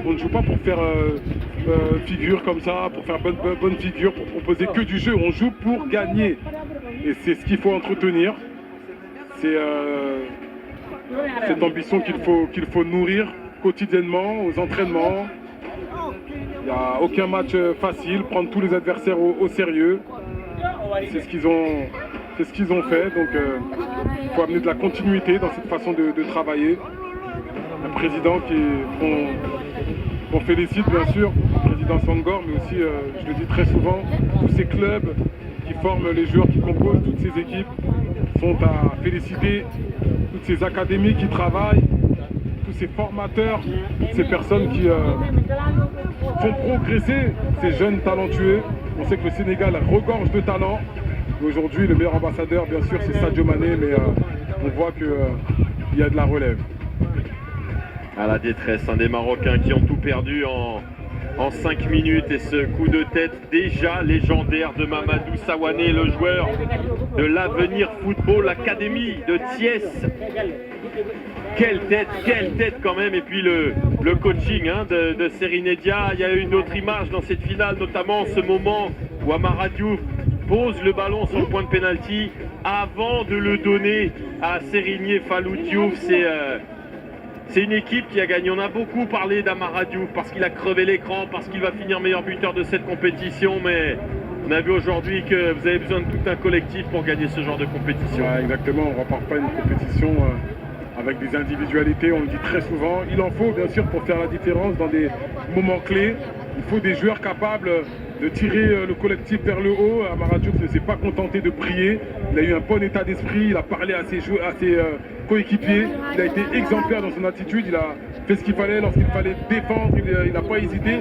On ne joue pas pour faire figure comme ça, pour faire bonne figure, pour proposer que du jeu. On joue pour gagner. Et c'est ce qu'il faut entretenir. C'est cette ambition qu'il faut nourrir quotidiennement aux entraînements. Il n'y a aucun match facile, prendre tous les adversaires au sérieux. C'est ce qu'ils ont fait. Donc il faut amener de la continuité dans cette façon de travailler. Un président qu'on félicite bien sûr, le président Sangor, mais aussi, je le dis très souvent, tous ces clubs qui forment les joueurs qui composent toutes ces équipes sont à féliciter, toutes ces académies qui travaillent, tous ces formateurs, ces personnes qui font progresser ces jeunes talentueux. On sait que le Sénégal regorge de talent. Aujourd'hui, le meilleur ambassadeur, bien sûr, c'est Sadio Mané, mais on voit qu'il y a de la relève. À la détresse, des Marocains qui ont tout perdu en 5 minutes, et ce coup de tête déjà légendaire de Mamadou Sawane, le joueur de l'Avenir Football Academy de Thiès. Quelle tête quand même. Et puis le coaching de Serigne Dia. Il y a eu une autre image dans cette finale, notamment ce moment où Amara Diouf pose le ballon sur le point de pénalty avant de le donner à Serigne Fallou Diouf. C'est une équipe qui a gagné. On a beaucoup parlé d'Amara Diouf parce qu'il a crevé l'écran, parce qu'il va finir meilleur buteur de cette compétition, mais on a vu aujourd'hui que vous avez besoin de tout un collectif pour gagner ce genre de compétition. Ouais, exactement, on ne repart pas une compétition avec des individualités, on le dit très souvent. Il en faut bien sûr pour faire la différence dans des moments clés. Il faut des joueurs capables de tirer le collectif vers le haut. Amara Diouf ne s'est pas contenté de prier. Il a eu un bon état d'esprit, il a parlé à ses coéquipiers. Il a été exemplaire dans son attitude, il a fait ce qu'il fallait lorsqu'il fallait défendre, il n'a pas hésité.